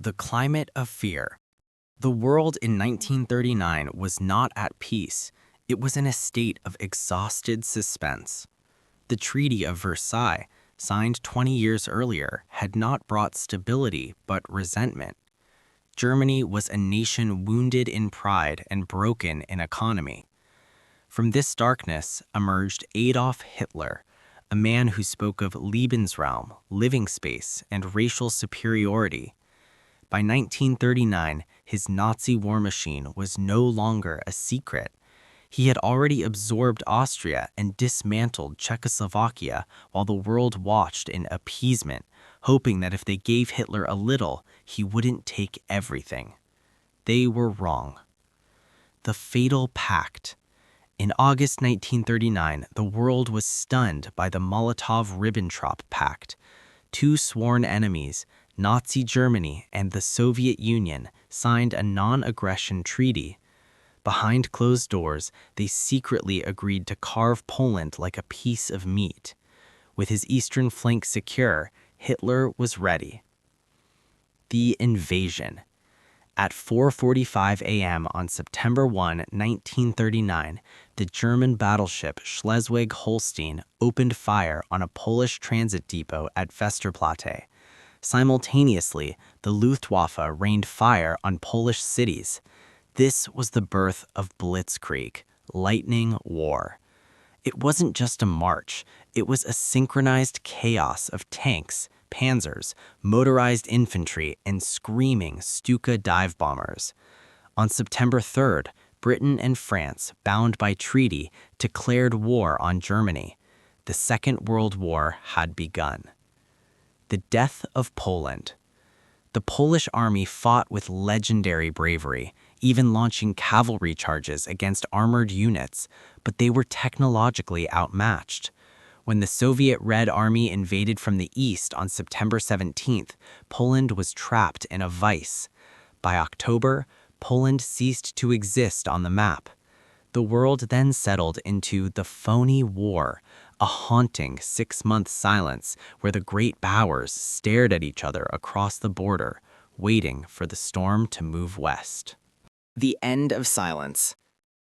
The climate of fear. The world in 1939 was not at peace. It was in a state of exhausted suspense. The Treaty of Versailles, signed 20 years earlier, had not brought stability but resentment. Germany was a nation wounded in pride and broken in economy. From this darkness emerged Adolf Hitler, a man who spoke of Lebensraum, living space, and racial superiority. By 1939, his Nazi war machine was no longer a secret. He had already absorbed Austria and dismantled Czechoslovakia while the world watched in appeasement, hoping that if they gave Hitler a little, he wouldn't take everything. They were wrong. The fatal pact. In August 1939, the world was stunned by the Molotov-Ribbentrop Pact. Two sworn enemies, Nazi Germany and the Soviet Union, signed a non-aggression treaty. Behind closed doors, they secretly agreed to carve Poland like a piece of meat. With his eastern flank secure, Hitler was ready. The invasion. At 4:45 a.m. on September 1, 1939, the German battleship Schleswig-Holstein opened fire on a Polish transit depot at Westerplatte. Simultaneously, the Luftwaffe rained fire on Polish cities. This was the birth of Blitzkrieg, lightning war. It wasn't just a march, it was a synchronized chaos of tanks, panzers, motorized infantry, and screaming Stuka dive bombers. On September 3rd, Britain and France, bound by treaty, declared war on Germany. The Second World War had begun. The death of Poland. The Polish army fought with legendary bravery, even launching cavalry charges against armored units, but they were technologically outmatched. When the Soviet Red Army invaded from the east on September 17th, Poland was trapped in a vice. By October, Poland ceased to exist on the map. The world then settled into the phony war, a haunting 6-month silence where the great powers stared at each other across the border, waiting for the storm to move west. The end of silence.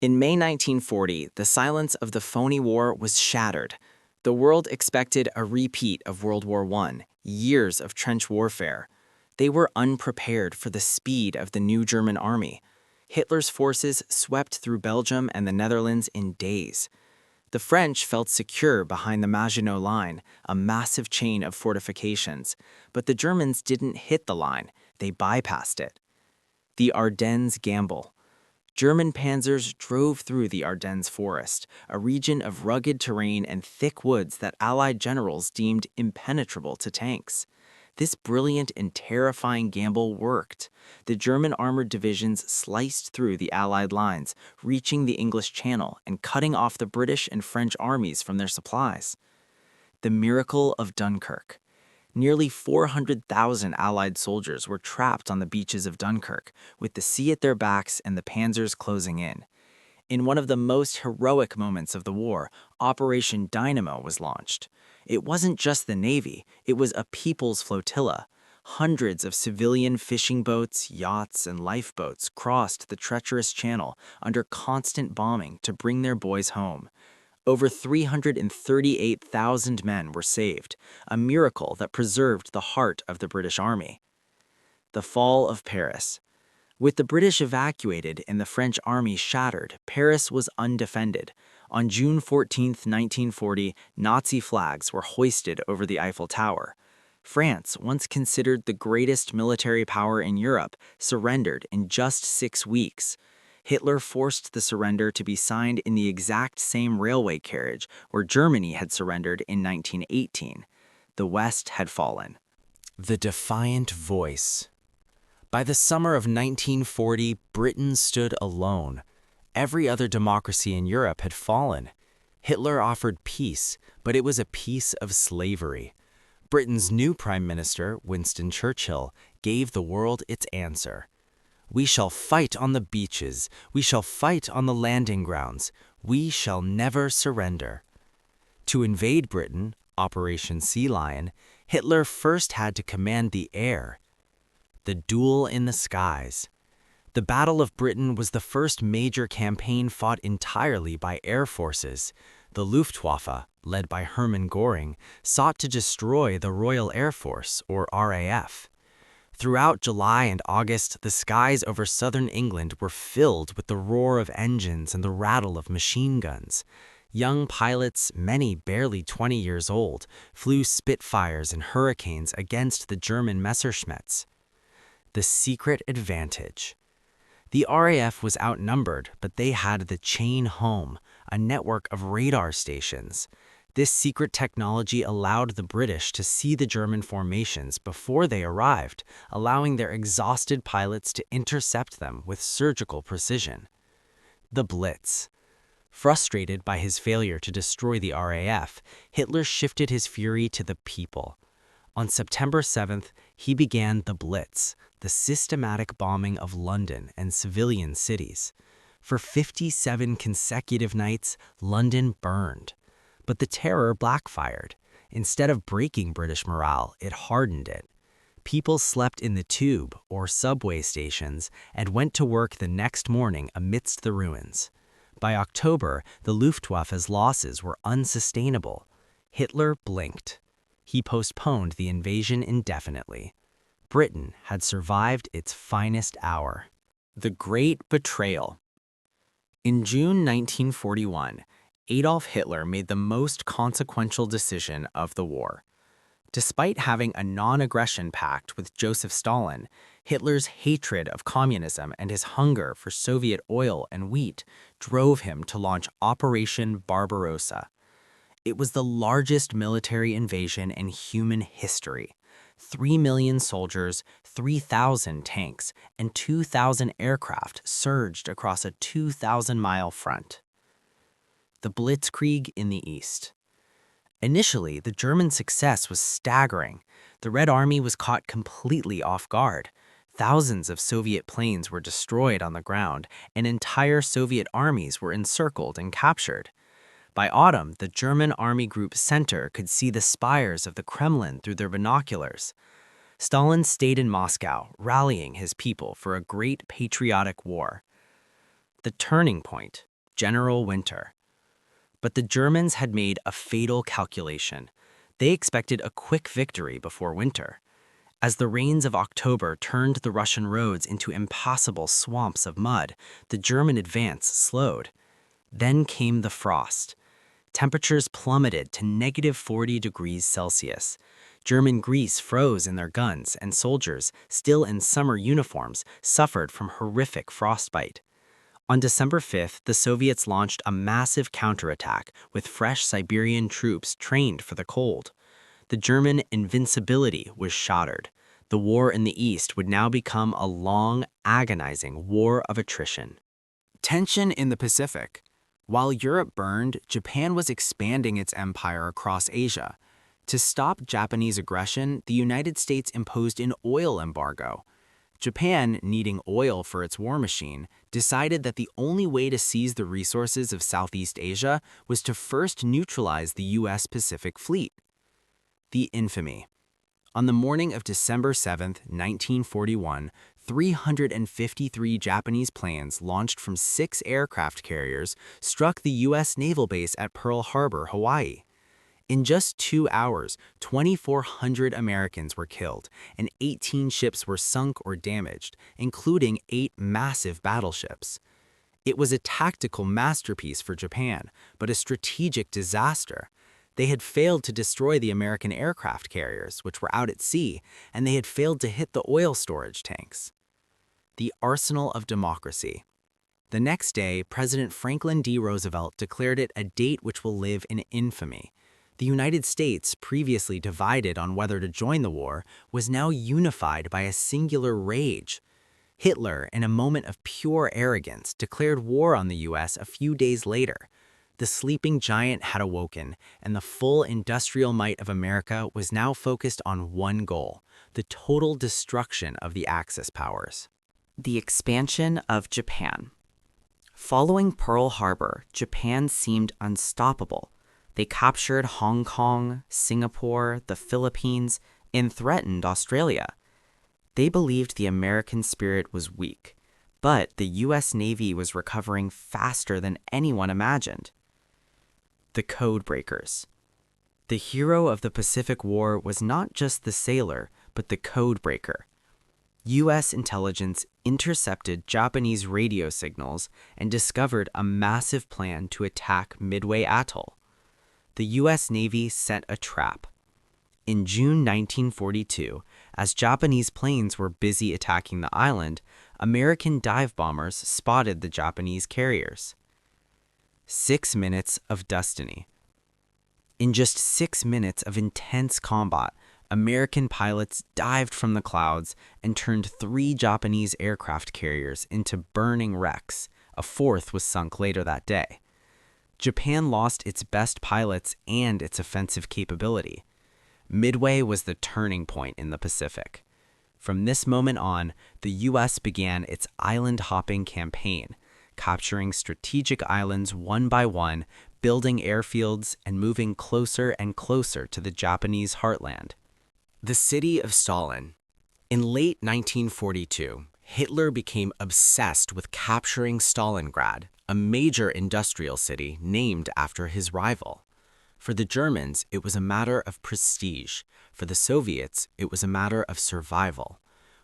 In May 1940, the silence of the phony war was shattered. The world expected a repeat of World War I, years of trench warfare. They were unprepared for the speed of the new German army. Hitler's forces swept through Belgium and the Netherlands in days. The French felt secure behind the Maginot Line, a massive chain of fortifications, but the Germans didn't hit the line, they bypassed it. The Ardennes Gamble. German panzers drove through the Ardennes forest, a region of rugged terrain and thick woods that Allied generals deemed impenetrable to tanks. This brilliant and terrifying gamble worked. The German armored divisions sliced through the Allied lines, reaching the English Channel and cutting off the British and French armies from their supplies. The miracle of Dunkirk. Nearly 400,000 Allied soldiers were trapped on the beaches of Dunkirk, with the sea at their backs and the panzers closing in. In one of the most heroic moments of the war, Operation Dynamo was launched. It wasn't just the Navy, it was a people's flotilla. Hundreds of civilian fishing boats, yachts, and lifeboats crossed the treacherous channel under constant bombing to bring their boys home. Over 338,000 men were saved, a miracle that preserved the heart of the British Army. The fall of Paris. With the British evacuated and the French army shattered, Paris was undefended. On June 14, 1940, Nazi flags were hoisted over the Eiffel Tower. France, once considered the greatest military power in Europe, surrendered in just 6 weeks. Hitler forced the surrender to be signed in the exact same railway carriage where Germany had surrendered in 1918. The West had fallen. The defiant voice. By the summer of 1940, Britain stood alone. Every other democracy in Europe had fallen. Hitler offered peace, but it was a peace of slavery. Britain's new Prime Minister, Winston Churchill, gave the world its answer. We shall fight on the beaches. We shall fight on the landing grounds. We shall never surrender. To invade Britain, Operation Sea Lion, Hitler first had to command the air. The Duel in the Skies. The Battle of Britain was the first major campaign fought entirely by air forces. The Luftwaffe, led by Hermann Göring, sought to destroy the Royal Air Force, or RAF. Throughout July and August, the skies over southern England were filled with the roar of engines and the rattle of machine guns. Young pilots, many barely 20 years old, flew Spitfires and Hurricanes against the German Messerschmitts. The secret advantage. The RAF was outnumbered, but they had the chain home, a network of radar stations. This secret technology allowed the British to see the German formations before they arrived, allowing their exhausted pilots to intercept them with surgical precision. The Blitz. Frustrated by his failure to destroy the RAF, Hitler shifted his fury to the people. On September 7th, he began the Blitz, the systematic bombing of London and civilian cities. For 57 consecutive nights, London burned. But the terror backfired. Instead of breaking British morale, it hardened it. People slept in the tube or subway stations and went to work the next morning amidst the ruins. By October, the Luftwaffe's losses were unsustainable. Hitler blinked. He postponed the invasion indefinitely. Britain had survived its finest hour. The Great Betrayal. In June 1941, Adolf Hitler made the most consequential decision of the war. Despite having a non-aggression pact with Joseph Stalin, Hitler's hatred of communism and his hunger for Soviet oil and wheat drove him to launch Operation Barbarossa. It was the largest military invasion in human history. 3 million soldiers, 3,000 tanks, and 2,000 aircraft surged across a 2,000-mile front. The Blitzkrieg in the East. Initially, the German success was staggering. The Red Army was caught completely off guard. Thousands of Soviet planes were destroyed on the ground, and entire Soviet armies were encircled and captured. By autumn, the German Army Group Center could see the spires of the Kremlin through their binoculars. Stalin stayed in Moscow, rallying his people for a great patriotic war. The turning point, General Winter. But the Germans had made a fatal calculation. They expected a quick victory before winter. As the rains of October turned the Russian roads into impassable swamps of mud, the German advance slowed. Then came the frost. Temperatures plummeted to -40 degrees Celsius. German grease froze in their guns, and soldiers, still in summer uniforms, suffered from horrific frostbite. On December 5th, the Soviets launched a massive counterattack with fresh Siberian troops trained for the cold. The German invincibility was shattered. The war in the East would now become a long, agonizing war of attrition. Tension in the Pacific. While Europe burned, Japan was expanding its empire across Asia. To stop Japanese aggression, the United States imposed an oil embargo. Japan, needing oil for its war machine, decided that the only way to seize the resources of Southeast Asia was to first neutralize the U.S. Pacific Fleet. The infamy. On the morning of December 7, 1941, 353 Japanese planes launched from 6 aircraft carriers struck the U.S. naval base at Pearl Harbor, Hawaii. In just 2 hours, 2,400 Americans were killed, and 18 ships were sunk or damaged, including 8 massive battleships. It was a tactical masterpiece for Japan, but a strategic disaster. They had failed to destroy the American aircraft carriers, which were out at sea, and they had failed to hit the oil storage tanks. The arsenal of democracy. The next day, President Franklin D. Roosevelt declared it a date which will live in infamy. The United States, previously divided on whether to join the war, was now unified by a singular rage. Hitler, in a moment of pure arrogance, declared war on the U.S. a few days later. The sleeping giant had awoken, and the full industrial might of America was now focused on one goal: the total destruction of the Axis powers. The expansion of Japan. Following Pearl Harbor, Japan seemed unstoppable. They captured Hong Kong, Singapore, the Philippines, and threatened Australia. They believed the American spirit was weak, but the U.S. Navy was recovering faster than anyone imagined. The Code Breakers. The hero of the Pacific War was not just the sailor, but the code breaker. U.S. intelligence intercepted Japanese radio signals and discovered a massive plan to attack Midway Atoll. The U.S. Navy set a trap. In June 1942, as Japanese planes were busy attacking the island, American dive bombers spotted the Japanese carriers. 6 minutes of destiny. In just 6 minutes of intense combat, American pilots dived from the clouds and turned 3 Japanese aircraft carriers into burning wrecks. A 4th was sunk later that day. Japan lost its best pilots and its offensive capability. Midway was the turning point in the Pacific. From this moment on, the U.S. began its island-hopping campaign, capturing strategic islands one by one, building airfields, and moving closer and closer to the Japanese heartland. The city of Stalin. In late 1942, Hitler became obsessed with capturing Stalingrad, a major industrial city named after his rival. For the Germans, it was a matter of prestige. For the Soviets, it was a matter of survival.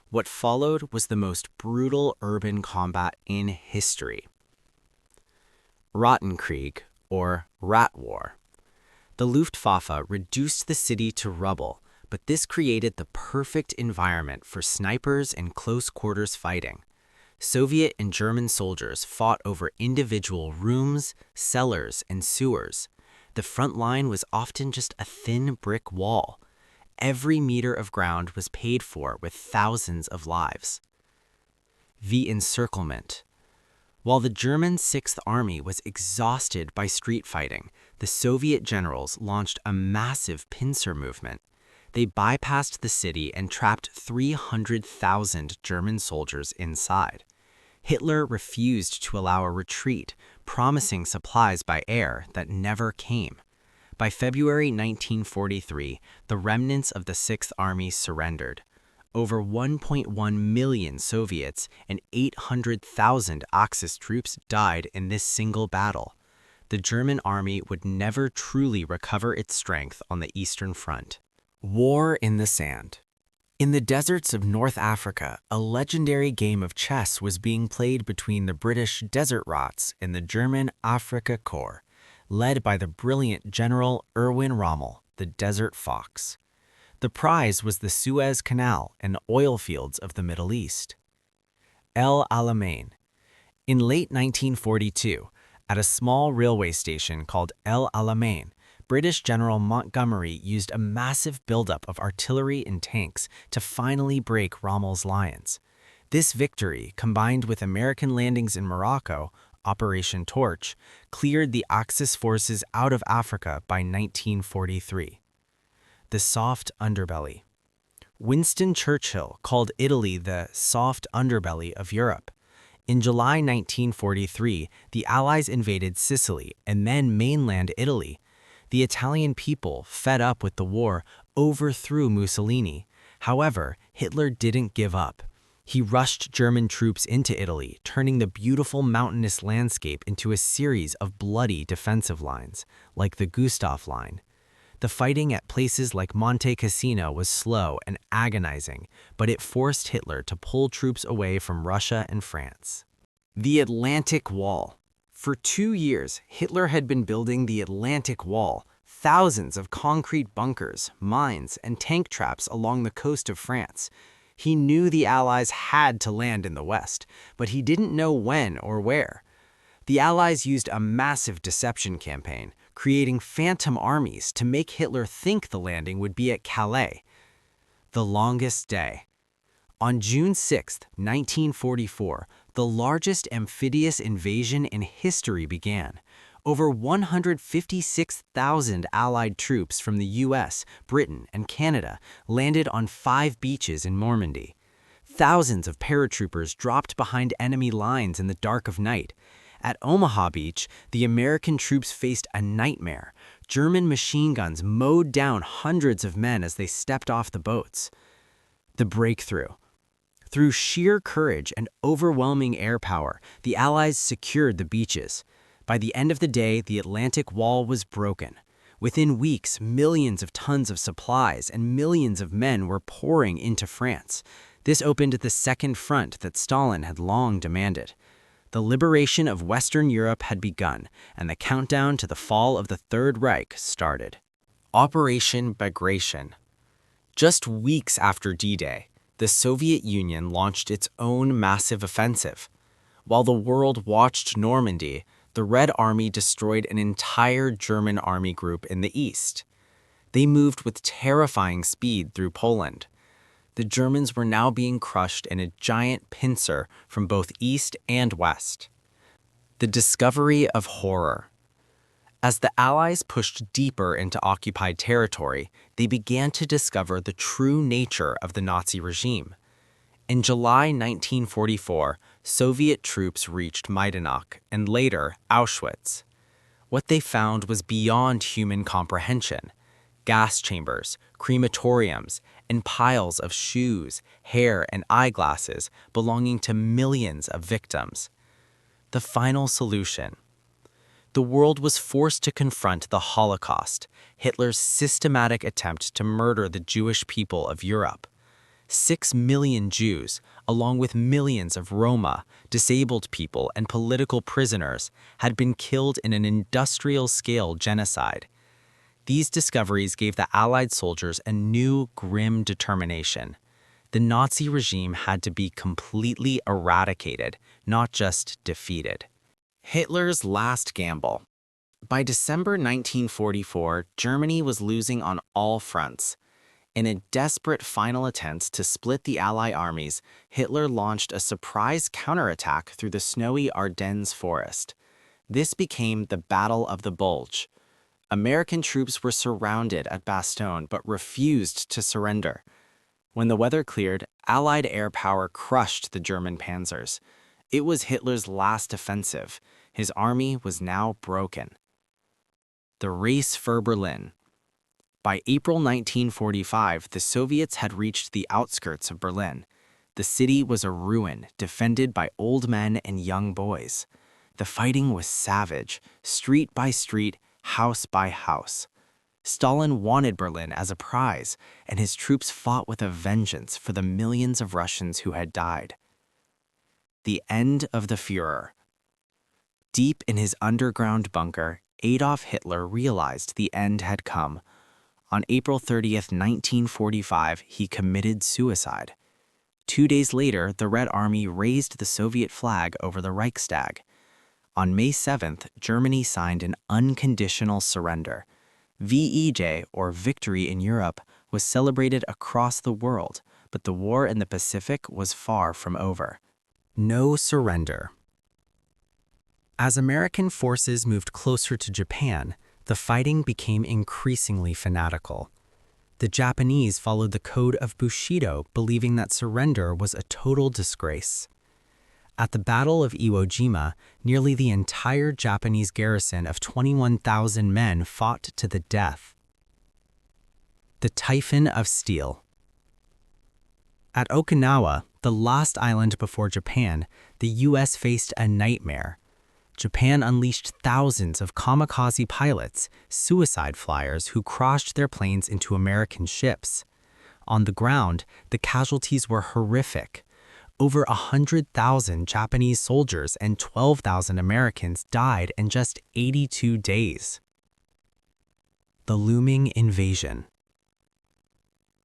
What followed was the most brutal urban combat in history. Rattenkrieg, or Rat War. The Luftwaffe reduced the city to rubble, but this created the perfect environment for snipers and close-quarters fighting. Soviet and German soldiers fought over individual rooms, cellars, and sewers. The front line was often just a thin brick wall. Every meter of ground was paid for with thousands of lives. The encirclement. While the German Sixth Army was exhausted by street fighting, the Soviet generals launched a massive pincer movement. They bypassed the city and trapped 300,000 German soldiers inside. Hitler refused to allow a retreat, promising supplies by air that never came. By February 1943, the remnants of the Sixth Army surrendered. Over 1.1 million Soviets and 800,000 Axis troops died in this single battle. The German army would never truly recover its strength on the Eastern Front. War in the Sand. In the deserts of North Africa, a legendary game of chess was being played between the British Desert Rats and the German Afrika Korps, led by the brilliant General Erwin Rommel, the Desert Fox. The prize was the Suez Canal and oil fields of the Middle East. El Alamein. In late 1942, at a small railway station called El Alamein, British General Montgomery used a massive buildup of artillery and tanks to finally break Rommel's lines. This victory, combined with American landings in Morocco, Operation Torch, cleared the Axis forces out of Africa by 1943. The soft underbelly. Winston Churchill called Italy the soft underbelly of Europe. In July 1943, the Allies invaded Sicily and then mainland Italy. The Italian people, fed up with the war, overthrew Mussolini. However, Hitler didn't give up. He rushed German troops into Italy, turning the beautiful mountainous landscape into a series of bloody defensive lines, like the Gustav Line. The fighting at places like Monte Cassino was slow and agonizing, but it forced Hitler to pull troops away from Russia and France. The Atlantic Wall. For 2 years, Hitler had been building the Atlantic Wall, thousands of concrete bunkers, mines, and tank traps along the coast of France. He knew the Allies had to land in the West, but he didn't know when or where. The Allies used a massive deception campaign, creating phantom armies to make Hitler think the landing would be at Calais. The longest day. On June 6, 1944, the largest amphibious invasion in history began. Over 156,000 Allied troops from the US, Britain, and Canada landed on 5 beaches in Normandy. Thousands of paratroopers dropped behind enemy lines in the dark of night. At Omaha Beach, the American troops faced a nightmare. German machine guns mowed down hundreds of men as they stepped off the boats. The breakthrough. Through sheer courage and overwhelming air power, the Allies secured the beaches. By the end of the day, the Atlantic Wall was broken. Within weeks, millions of tons of supplies and millions of men were pouring into France. This opened the second front that Stalin had long demanded. The liberation of Western Europe had begun, and the countdown to the fall of the Third Reich started. Operation Bagration. Just weeks after D-Day, the Soviet Union launched its own massive offensive. While the world watched Normandy, the Red Army destroyed an entire German army group in the east. They moved with terrifying speed through Poland. The Germans were now being crushed in a giant pincer from both east and west. The discovery of horror. As the Allies pushed deeper into occupied territory, they began to discover the true nature of the Nazi regime. In July 1944, Soviet troops reached Majdanek and later Auschwitz. What they found was beyond human comprehension. Gas chambers, crematoriums, and piles of shoes, hair, and eyeglasses belonging to millions of victims. The final solution. The world was forced to confront the Holocaust, Hitler's systematic attempt to murder the Jewish people of Europe. 6 million Jews, along with millions of Roma, disabled people, and political prisoners, had been killed in an industrial-scale genocide. These discoveries gave the Allied soldiers a new, grim determination. The Nazi regime had to be completely eradicated, not just defeated. Hitler's last gamble. By December 1944, Germany was losing on all fronts. In a desperate final attempt to split the Allied armies, Hitler launched a surprise counterattack through the snowy Ardennes forest. This became the Battle of the Bulge. American troops were surrounded at Bastogne but refused to surrender. When the weather cleared, Allied air power crushed the German panzers. It was Hitler's last offensive. His army was now broken. The race for Berlin. By April 1945, the Soviets had reached the outskirts of Berlin. The city was a ruin, defended by old men and young boys. The fighting was savage, street by street, house by house. Stalin wanted Berlin as a prize, and his troops fought with a vengeance for the millions of Russians who had died. The end of the Führer. Deep in his underground bunker, Adolf Hitler realized the end had come. On April 30th, 1945, he committed suicide. 2 days later, the Red Army raised the Soviet flag over the Reichstag. On May 7th, Germany signed an unconditional surrender. VEJ, or Victory in Europe, was celebrated across the world, but the war in the Pacific was far from over. No surrender. As American forces moved closer to Japan, the fighting became increasingly fanatical. The Japanese followed the code of Bushido, believing that surrender was a total disgrace. At the Battle of Iwo Jima, nearly the entire Japanese garrison of 21,000 men fought to the death. The Typhoon of Steel. At Okinawa, the last island before Japan, the U.S. faced a nightmare. Japan unleashed thousands of kamikaze pilots, suicide flyers who crashed their planes into American ships. On the ground, the casualties were horrific. Over 100,000 Japanese soldiers and 12,000 Americans died in just 82 days. The looming invasion.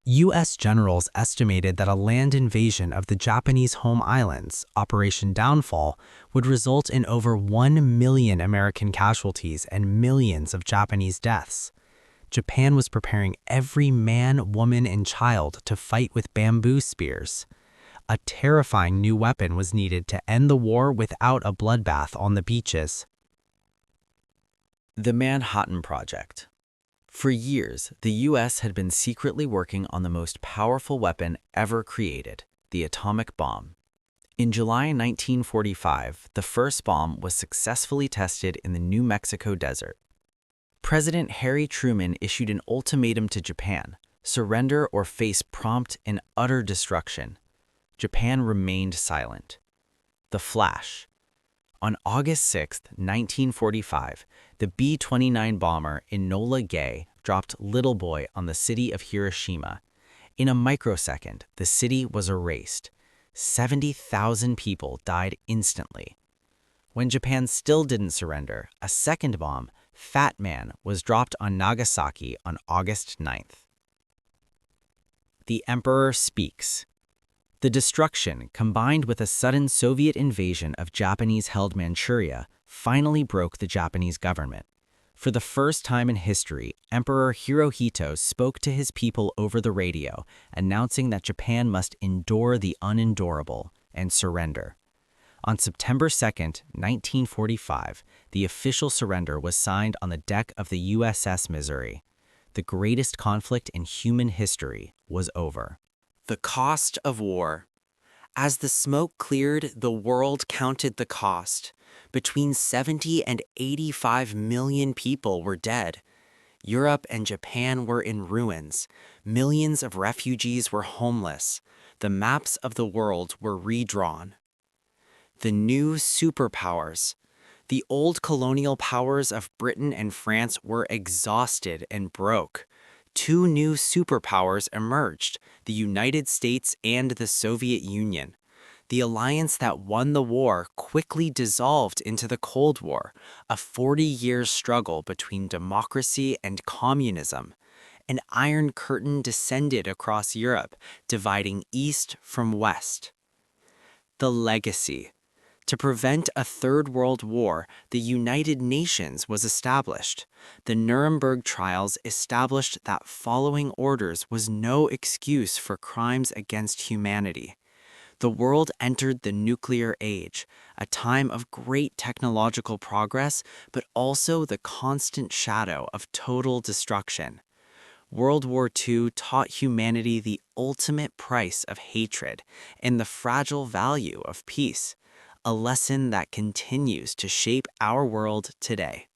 U.S. generals estimated that a land invasion of the Japanese home islands, Operation Downfall, would result in over 1 million American casualties and millions of Japanese deaths. Japan was preparing every man, woman, and child to fight with bamboo spears. A terrifying new weapon was needed to end the war without a bloodbath on the beaches. The Manhattan Project. For years, the U.S. had been secretly working on the most powerful weapon ever created, the atomic bomb. In July 1945, the first bomb was successfully tested in the New Mexico desert. President Harry Truman issued an ultimatum to Japan: surrender or face prompt and utter destruction. Japan remained silent. The Flash. On August 6, 1945, the B-29 bomber Enola Gay dropped Little Boy on the city of Hiroshima. In a microsecond, the city was erased. 70,000 people died instantly. When Japan still didn't surrender, a second bomb, Fat Man, was dropped on Nagasaki on August 9th. The Emperor speaks. The destruction, combined with a sudden Soviet invasion of Japanese-held Manchuria, finally broke the Japanese government. For the first time in history, Emperor Hirohito spoke to his people over the radio, announcing that Japan must endure the unendurable and surrender. On September 2, 1945, the official surrender was signed on the deck of the USS Missouri. The greatest conflict in human history was over. The cost of war. As the smoke cleared, the world counted the cost. Between 70 and 85 million people were dead. Europe and Japan were in ruins. Millions of refugees were homeless. The maps of the world were redrawn. The new superpowers. The old colonial powers of Britain and France were exhausted and broke. Two new superpowers emerged, the United States and the Soviet Union. The alliance that won the war quickly dissolved into the Cold War, a 40-year struggle between democracy and communism. An iron curtain descended across Europe, dividing East from West. The legacy. To prevent a Third World War, the United Nations was established. The Nuremberg trials established that following orders was no excuse for crimes against humanity. The world entered the nuclear age, a time of great technological progress, but also the constant shadow of total destruction. World War II taught humanity the ultimate price of hatred and the fragile value of peace. A lesson that continues to shape our world today.